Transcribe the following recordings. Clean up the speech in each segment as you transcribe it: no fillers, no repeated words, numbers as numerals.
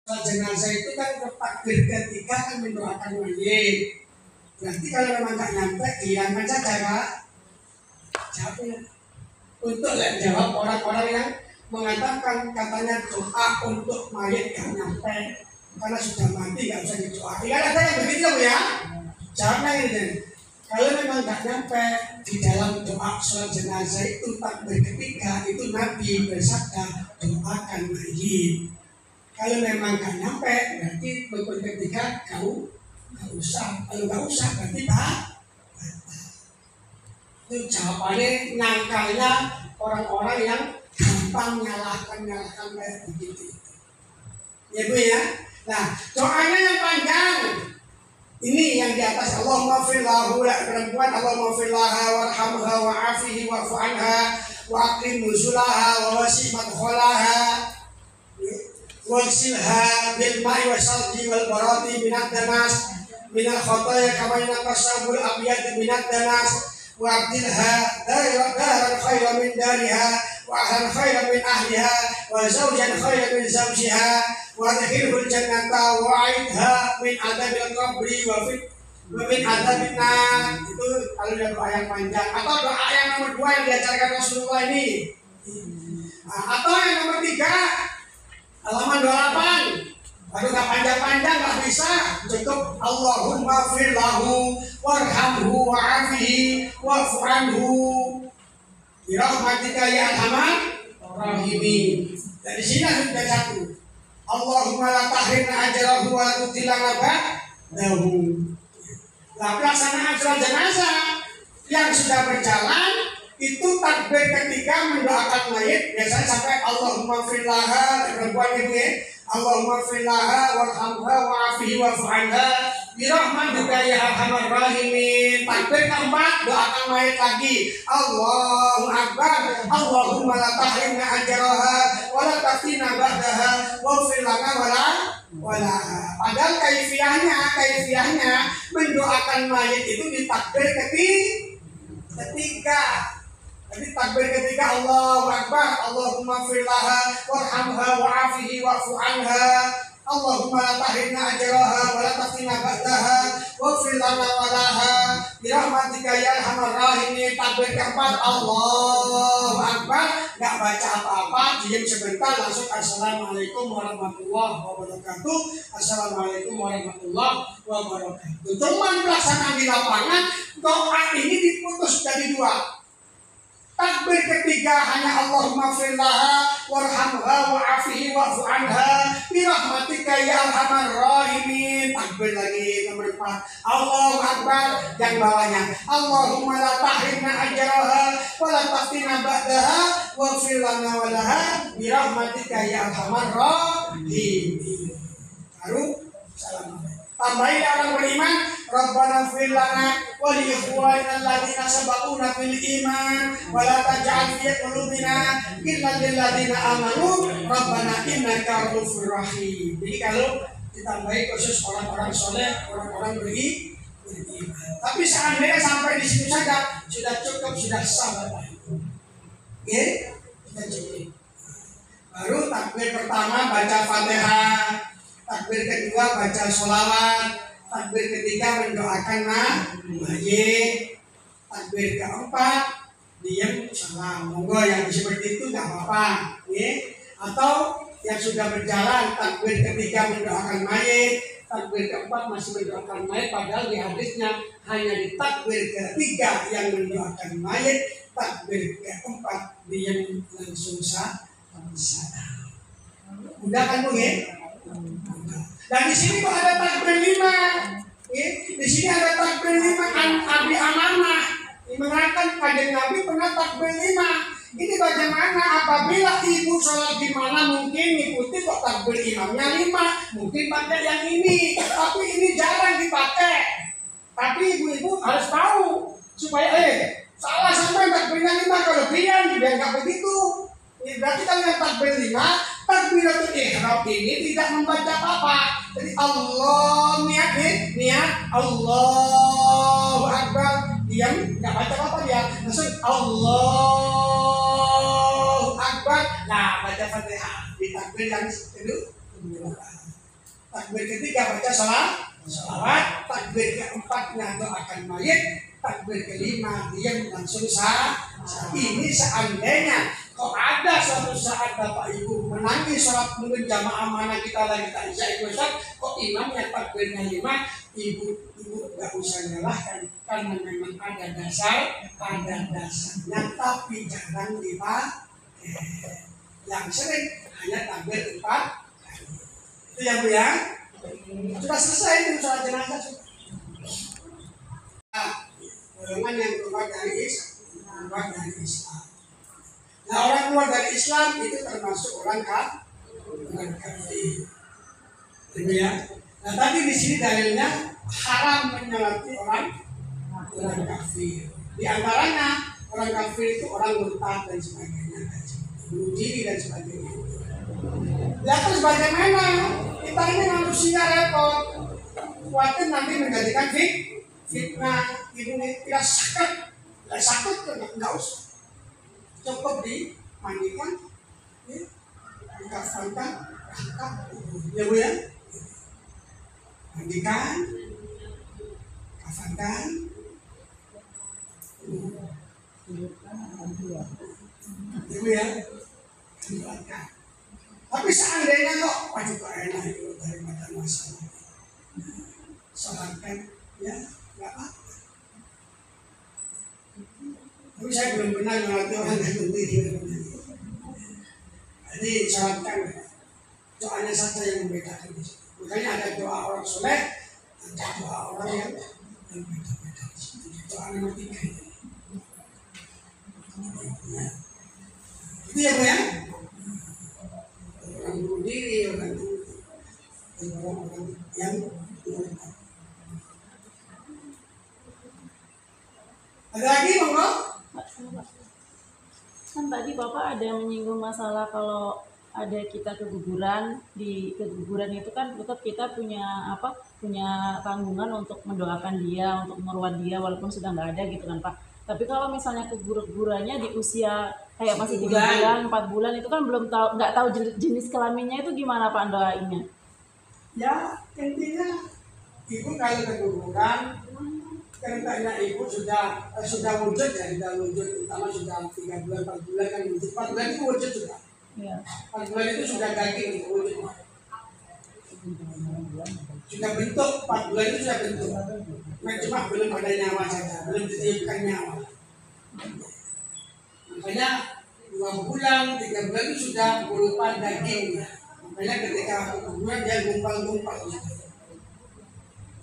jenazah itu kan takbir ketiga kan mendoakan mayit. Berarti kalau memang nggak nyampe, diaman saja Kak. Jawabnya. Untuk jawab orang-orang yang mengatakan katanya doa untuk mayit nggak nyampe karena sudah mati nggak usah didoa. Tidak ada yang begitu ya. Jawabnya ini. Kalau memang nggak nyampe di dalam doa sholat jenazah itu takbir ketiga itu Nabi bersabda doakan mayit. Kalau memang nggak nyampe berarti takbir ketiga kau nggak usah. Kalau nggak usah berarti itu jawabannya nyangkalnya orang-orang yang gampang nyalahkan kayak begitu. Ya Bu ya. Nah doanya yang panjang. Ini yang di atas Allahumma firlahu perempuan Allahumma firlaha warhamha wa'afihi wa'fu anha wa aqim nuzulaha wa wasi' madkhalaha wagsilha bil ma'i wasalji wal barati minad danas minal khotaya kama yanqasabul abyad minad danas wa abdilha daran khairan min dariha wa ahlan khairan min ahliha wa zawjan khairan min zawjiha wa adkhilhul jannata wa a'idha min adzabil qabri wa min adzabin nar. Itu kalau doa yang panjang. Atau doa yang nomor 2 yang diajarkan Rasulullah ini. Atau yang nomor 3 halaman 28. Baru gak panjang-panjang gak bisa. Cukup Allahumma firlahu warhamhu wa'afihi wa'fu anhu birahmatika ya arhamar rahimin. Dari sini sudah satu. Allahumma la tahrimna ajrahu wa la tudillana ba'dahu. Nah, pelaksanaan sholat jenazah yang sudah berjalan itu takbir ketiga mendoakan mayit biasanya sampai Allahumma firlaha perempuan itu ya. Allahumma firlaha warhamha wa'afihi wa'fu anha birahmatika ya arhamar rahimin. Takbir keempat doakan mayit lagi. Allahu akbar. Allahumma la tahrimna ajraha wa la taftina ba'daha waghfir lana wala. Padahal kaifiahnya mendoakan mayit itu di takbir ketiga. Jadi takbir ketiga Allahu akbar. Allahumma firlaha warhamha wa'afihi wa'fu anha. Allahumma la tahrimna ajraha wa la taftina ba'daha waghfir lana walaha birahmatika ya arhamar rahimin. Takbir keempat Allahu akbar. Enggak baca apa-apa, diam sebentar langsung assalamualaikum warahmatullahi wabarakatuh. Assalamualaikum warahmatullahi wabarakatuh. Cuman pelaksanaan di lapangan doa ini diputus jadi 2. Takbir ketiga hanya Allahumma firlaha warhamha wa'afihi wa'fu anha birahmatika ya arhamar rahimin. Takbir lagi nomor 4 Allahu akbar. Yang bawahnya Allahumma la tahrimna ajraha wa la taftina ba'daha waghfir lana walaha birahmatika ya arhamar rahimin. Baru salam. Tambahin orang beriman Rabbana fir lana wa li ikhwanina alladziina sabaquna bil iman wa la taj'al fi qulubina ghillan lil ladziina amanu Rabbana innaka ra'ufur rahim. Jadi kalau ditambahi khusus orang-orang soleh, orang-orang beriman. Tapi seandainya sampai di sini saja sudah cukup, sudah sah Bapak Ibu. Oke? Sudah cukup. Baru takbir pertama baca Fatihah. Takbir kedua baca sholawat. Takbir ketiga mendoakan mayit. Takbir keempat diam salam. Monggo yang seperti itu nggak apa-apa. Atau yang sudah berjalan takbir ketiga mendoakan mayit, takbir keempat masih mendoakan mayit, padahal di hadisnya hanya di takbir ketiga yang mendoakan mayit, takbir keempat diam langsung salam. Udah kan Bu ya? Dan di sini kok ada takbir 5. Di sini ada takbir 5 Abi Amanah. Mengatakan Kanjeng Nabi pernah takbir 5. Ini bagaimana apabila ibu sholat di mana mungkin ikuti kok takbir imamnya 5, mungkin pakai yang ini, tapi ini jarang dipakai. Tapi ibu-ibu harus tahu supaya salah sampai takbirnya 5 kelebihan biar nggak begitu. Berarti kan yang takbir 5 takbiratul ihram ini tidak membaca apa-apa. Jadi Allah niat Allahu akbar, diam nggak baca apa-apa dia. Maksud Allahu akbar, nah baca Fatihah di takbir yang kedua. takbir ketiga baca salawat, takbir keempatnya doakan mayit, takbir kelima diam langsung ini seandainya kok ada suatu saat Bapak Ibu menangis sholat mungkin jamaah mana kita lagi tak isya kok imamnya takbirnya 5, ibu nggak usah nyalahkan karena memang ada dasarnya, tapi jangan yang sering hanya takbir 4 itu ya Bu ya. Sudah selesai itu sholat jenazah sudah. Golongan yang keluar dari Islam. Nah, orang keluar dari Islam itu termasuk orang kafir. Gitu ya. Nah, tapi di sini dalilnya haram menyolati orang kafir. Di antaranya orang kafir itu orang murtad dan sebagainya, bunuh diri dan sebagainya. Ya terus bagaimana? Kita ini manusia repot. Khawatir nanti menjadikan fitnah. Ini tidak sakit enggak usah. Cukup dimandikan, dikafankan, ya Bu ya. Mandikan, kafankan, ya Bu ya. Tapi seandainya kok wajib enak itu daripada masalah. Sholatkan, ya nggak apa. Tapi saya belum pernah melatih orang yang berdiri. Jadi sholatkan, doanya saja yang membedakan. Makanya ada doa orang soleh, ada doa orang yang beda-beda. Doa nomor 3 ini. Itu ya Bu ya. Orang bunuh diri, orang yang murtad. Ada lagi monggo? Kan tadi Bapak ada menyinggung masalah kalau ada kita keguguran, di keguguran itu kan tetap kita punya tanggungan untuk mendoakan dia, untuk merawat dia walaupun sudah nggak ada gitu kan Pak. Tapi kalau misalnya kegugurannya di usia kayak masih 3 bulan, 4 bulan itu kan belum tahu, nggak tahu jenis kelaminnya itu gimana Pak doainnya? Ya intinya ibu kalau keguguran karena ibu sudah wujud ya, sudah wujud, terutama sudah 3 bulan, 4 bulan kan wujud. 4 bulan itu wujud sudah. Ya. 4 bulan itu sudah daging itu wujud. Sudah bentuk, 4 bulan itu sudah bentuk. Cuma belum ada nyawa saja, belum ditiupkan nyawa. Makanya 2 bulan, 3 bulan itu sudah berupa daging. Makanya ketika keguguran dia gumpal-gumpal.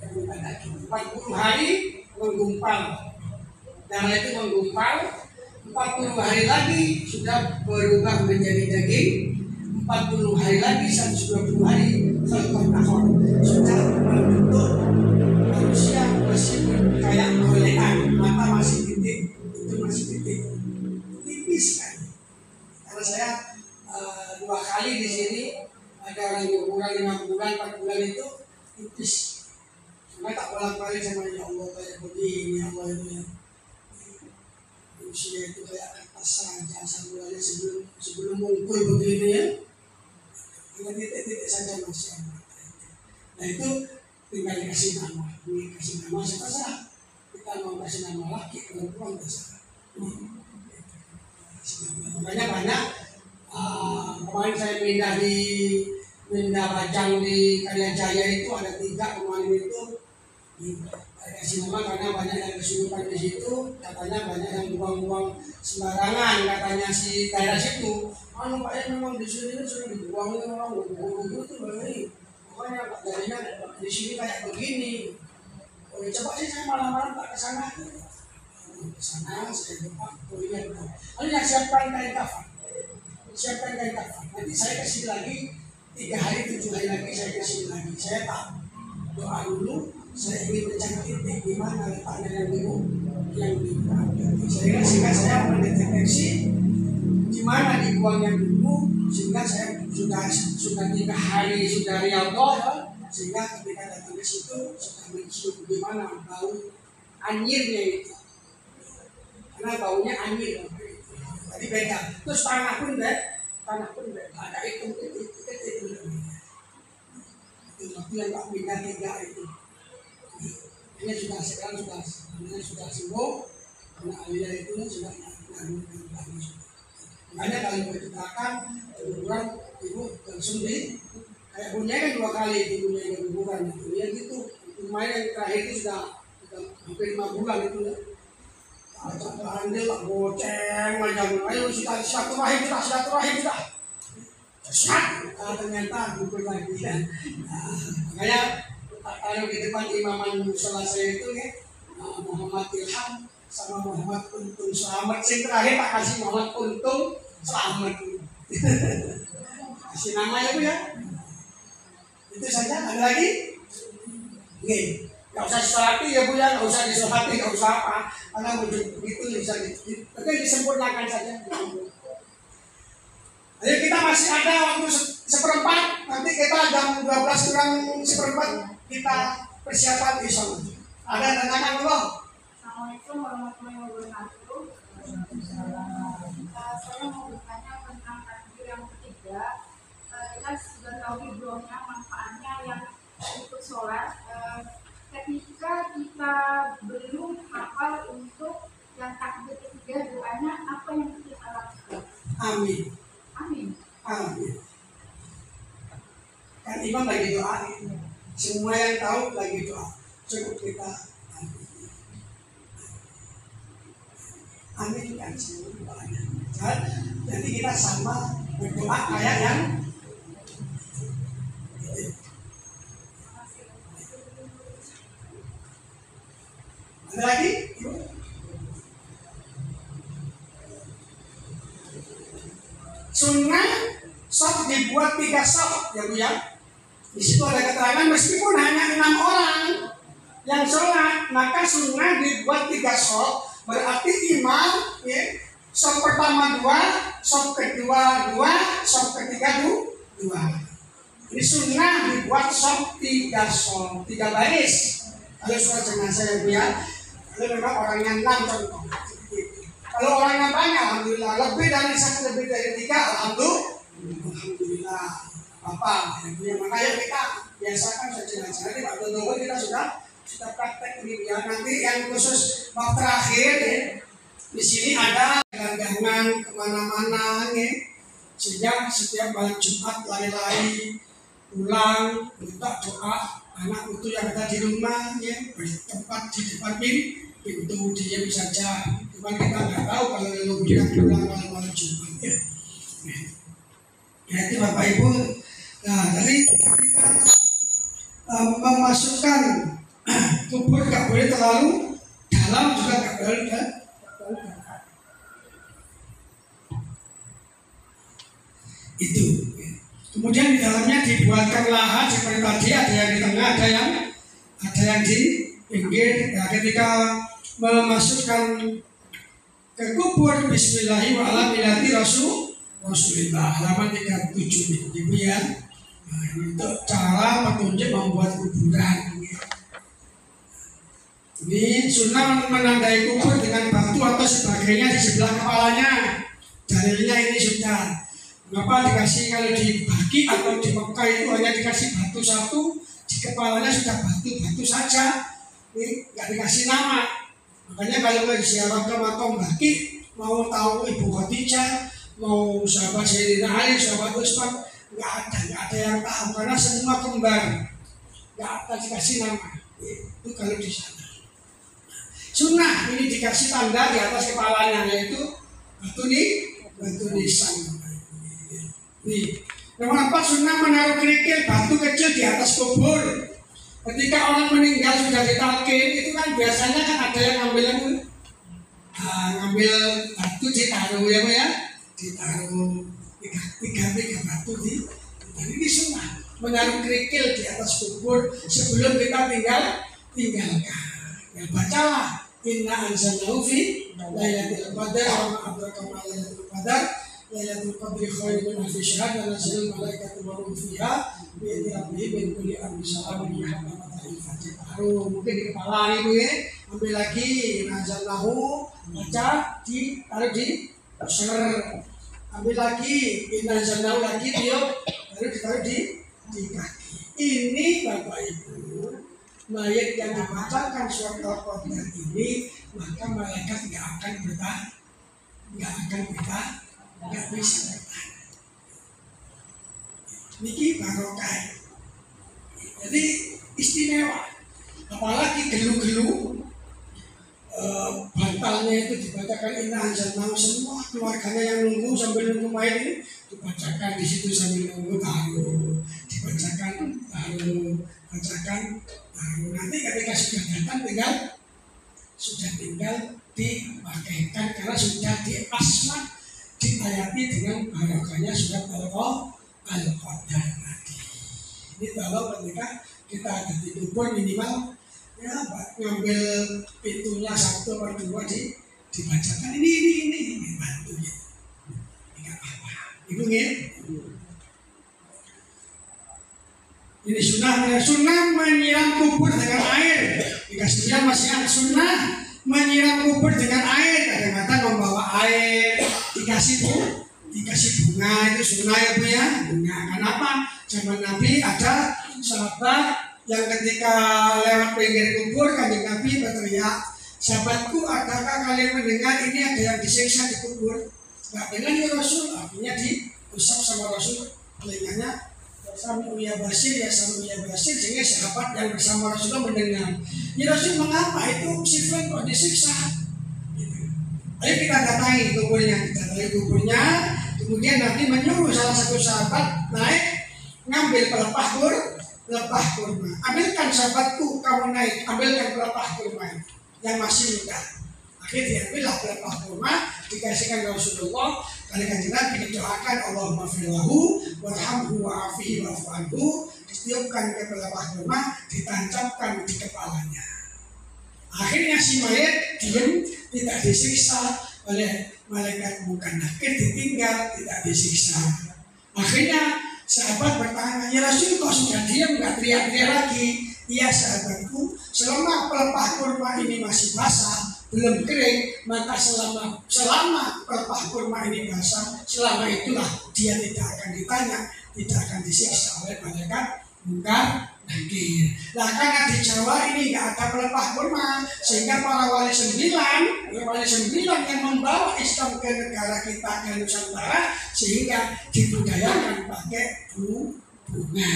40 hari menggumpal, darah itu menggumpal. 40 hari lagi sudah berubah menjadi daging. 40 hari lagi 120 hari sudah membentuk manusia meskipun kayak golean, mata masih titik, itu masih titik tipis kan. Karena saya 2 kali di sini ada orang yang kurang 5 bulan, 4 bulan itu tipis. Saya tak bolak-balik sama ya Allah kayak begini, ya Allah ini usia itu kayak kertas saja sambulannya sebelum mungkul begini ya. Dengan titik-titik saja masih ada. Nah itu tinggal dikasih nama. Dikasih nama terserah. Kita mau kasih nama laki, perempuan terserah. Makanya banyak. Kemarin saya pindah Bajang di Karyajaya itu ada 3 kemarin itu. Kasih nama karena banyak yang kesurupan di situ, katanya banyak yang buang-buang sembarangan, katanya si daerah situ. Pak ya memang di sini sudah dibuangin orang guru-guru itu begini. Pokoknya jadinya di sini kayak begini. Coba sih saya malam-malam tak ke sana. Ke sana saya lupa. Lalu yang siapkan kain kafan. Nanti saya kasih lagi 3 hari 7 hari lagi saya kasih lagi. Saya tak doa dulu. Saya ingin mencari titik di mana letaknya yang dibuang. Saya mendeteksi di mana dibuangnya dulu, sehingga saya sudah 3 hari sudah rialto ya, sehingga ketika datang ke situ sudah mencium di mana bau anyirnya itu, karena baunya anyir. Tadi beda. Terus tanah pun beda, ada itu. waktu yang tak pindah tiga itu. Ini sudah sekarang sudah sembuh, karena Alia itu sudah bagus. Makanya kalau berceritakan kuburan ibu langsung di kayak punya kan 2 kali ibunya yang kuburan itu ya gitu. Lumayan yang terakhir itu sudah hampir 5 bulan itu ya. Andil lah goceng macam ayo silaturahim sudah. Ternyata gugur lagi ya. Makanya kalau di depan imaman musola saya itu ya Muhammad Ilham sama Muhammad Untung Selamat. Yang terakhir tak kasih Muhammad Untung Selamat. Kasih nama ya Bu ya. Itu saja. Ada lagi? Nih, nggak usah disolati ya Bu ya, nggak usah disolati, nggak usah apa. Karena begitu bisa disempurnakan saja. Jadi kita masih ada waktu seperempat. Nanti kita jam 12 kurang seperempat kita persiapan di sana. Ada tanyakan dulu? Assalamualaikum warahmatullahi wabarakatuh. Saya mau bertanya tentang takbir yang ketiga. Kita sudah tahu hibrohnya, manfaatnya yang untuk sholat. Ketika kita belum hafal untuk yang takbir ketiga, doanya apa yang kita lakukan? Amin. Amin. Amin. Kan imam lagi doa. Semua yang tahu lagi doa. Cukup kita amin kan semua doanya. Jadi kita sama berdoa kayak yang ada lagi? Sunnah sholat dibuat 3 sholat ya Bu ya. Di situ ada keterangan meskipun hanya 6 orang yang sholat, maka sunnah dibuat 3 sholat. Berarti imam ya, sholat pertama 2, sholat kedua 2, sholat ketiga 2. Ini sunnah dibuat sholat 3 sholat, 3 baris. Kalau sholat jenazah ya Bu ya. Kalau memang orangnya 6 contoh. Kalau orangnya banyak, alhamdulillah. Lebih dari 3, alhamdulillah. Apa? Ya, makanya kita biasakan jenazah. Nanti waktu nunggu kita sudah praktek ini ya. Nanti yang khusus bab terakhir ya. Di sini ada gandangan kemana-mana ya. Sehingga setiap malam Jumat lari-lari pulang minta doa anak itu yang ada di rumah ya, tempat di depan pintu diam saja. Cuma kita nggak tahu kalau lalu dia pulang malam Jumat ya. Ya itu Bapak Ibu. Nah dari kita memasukkan kubur nggak boleh terlalu dalam, juga nggak boleh itu. Kemudian di dalamnya dibuatkan lahan seperti tadi, ada yang di tengah, ada yang di pinggir. Nah, ketika memasukkan ke kubur Bismillahirrahmanirrahim Rasulullah halaman 37 Ibu ya. Nah, itu cara petunjuk membuat kuburan. Ini sunnah menandai kubur dengan batu atau sebagainya di sebelah kepalanya. Dalilnya ini sudah. Kenapa dikasih kalau dibagi atau di Mekah itu hanya dikasih batu satu, di kepalanya sudah batu saja, ini nggak dikasih nama. Makanya kalau lagi ziarah ke makam baki, mau tahu Ibu Khadijah, mau sahabat Sayyidina Ali, sahabat Utsman, nggak ada yang tahu karena semua kembar, nggak ada dikasih nama. Itu kalau di sana. Sunnah ini dikasih tanda di atas kepalanya yaitu batu nisan. Nih, nomor 4 sunnah menaruh kerikil batu kecil di atas kubur. Ketika orang meninggal sudah ditalkin, itu kan biasanya kan ada yang ngambil batu ditaruh ya Pak ya, ditaruh tiga batu di. Dan ini sunnah menaruh kerikil di atas kubur sebelum kita tinggalkan. Ya bacalah inna anzalnahu fi lailatul qadar wa ma adraka ma lailatul qadar. Lailatul Qadri khairun min alfi syahr wa nazzalul malaikatu wa ruh fiha bi idzni rabbihim min kulli amrin salamun hiya hatta matla'il fajr. Mungkin di kepala Ibu ya. Ambil lagi nazalnahu, baca taruh di share. Ambil lagi nazalnahu lagi tiup, baru ditaruh di kaki. Ini Bapak Ibu, mayat yang dibacakan surat Al-Qadar ini, maka malaikat nggak akan bertahan, nggak bisa bertahan. Niki barokah. Jadi istimewa. Apalagi gelu-gelu bantalnya itu dibacakan inna anzalnahu, semua keluarganya yang nunggu sambil nunggu mayat ini dibacakan di situ sambil nunggu taruh, dibacakan taruh, bacakan taruh. Nanti ketika sudah datang tinggal dipakaikan karena sudah diasmat diayati dengan barokahnya surat Al-Qadar tadi. Ini kalau ketika kita ada di kubur minimal ya ngambil pintunya satu atau dua dibacakan ini bantunya. Enggak apa-apa. Ibu ya. Ini sunnah menyiram kubur dengan air. Dikasih masih ada sunnah menyiram kubur dengan air. Kadang-kadang membawa air, dikasih bunga, itu sunnah ya Bu ya. Bunga. Kenapa? Zaman Nabi ada sahabat yang ketika lewat pinggir kubur, Kanjeng Nabi berteriak, sahabatku, adakah kalian mendengar ini ada yang disiksa di kubur? Nggak dengar ya Rasul, artinya diusap sama Rasul telinganya. Sami Uya Basir, sehingga sahabat yang bersama Rasulullah mendengar. Ya Rasul, mengapa itu sifat kok disiksa? Gitu. Ayo kita datangi kuburnya, kemudian Nabi menyuruh salah satu sahabat naik ngambil pelepah kurma. Ambilkan sahabatku, kamu naik, ambilkan pelepah kurma yang masih muda. Akhirnya diambillah pelepah kurma, dikasihkan Rasulullah. Kali Kanjeng Nabi didoakan Allahumma firlahu warhamhu wa'afihi wa'fu anhu, ditiupkan ke pelepah kurma, ditancapkan di kepalanya. Akhirnya si mayat diam, tidak disiksa oleh malaikat munkar nakir, ditinggal, tidak disiksa. Akhirnya sahabat bertanya, ya Rasul kok sudah diam, nggak teriak-teriak lagi? Iya sahabatku, selama pelepah kurma ini masih basah, belum kering, maka selama pelepah kurma ini basah, selama itulah dia tidak akan ditanya, tidak akan disiksa oleh malaikat munkar nakir. Nah karena di Jawa ini nggak ada pelepah kurma, sehingga para wali sembilan yang membawa Islam ke negara kita, ke Nusantara, sehingga dibudayakan pakai bunga.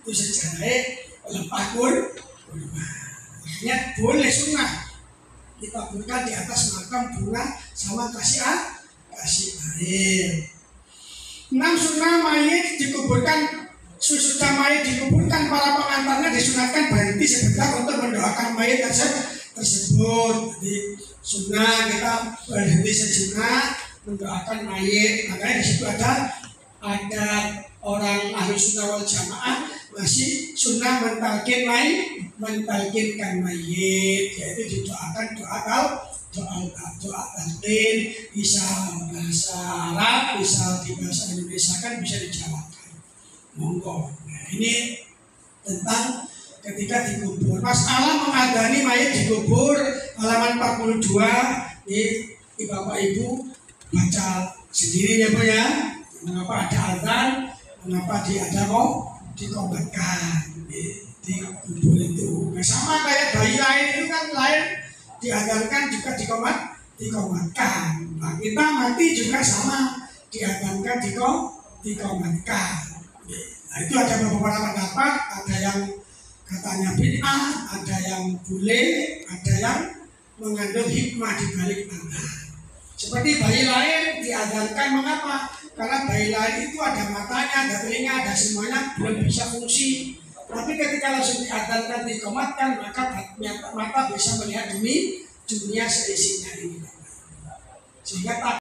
Itu sejarah pelepah kurma. Akhirnya boleh sunnah kita buka di atas makam bunga sama kasih air. 6 sunnah mayit dikuburkan. Sesudah mayit dikuburkan, para pengantarnya disunatkan berhenti sebentar untuk mendoakan mayit tersebut. Jadi sunnah kita berhenti sejenak mendoakan mayit. Makanya di situ ada orang ahli sunnah wal jamaah masih sunnah mentalkinkan mayit, yaitu didoakan doa talqin, bisa bahasa Arab, bisa di bahasa Indonesia, kan bisa dijawabkan. Monggo. Nah, ini tentang ketika dikubur. Masalah mengadani mayit dikubur, halaman 42 di Bapak Ibu baca sendiri ya Bu ya. Mengapa ada azan, mengapa ada dikomatkan di kubur itu. Nah, sama kayak bayi lain itu kan lahir diazankan juga dikomatkan. Nah, kita mati juga sama diazankan dikomatkan. Nah, itu ada beberapa pendapat, ada yang katanya bid'ah, ada yang boleh, ada yang mengandung hikmah di balik azan. Seperti bayi lain diazankan, mengapa? Karena bayi lain itu ada matanya, ada telinga, ada semuanya, belum bisa fungsi. Tapi ketika langsung diazankan, dikomatkan, maka mata bisa melihat dunia seisinya ini. Sehingga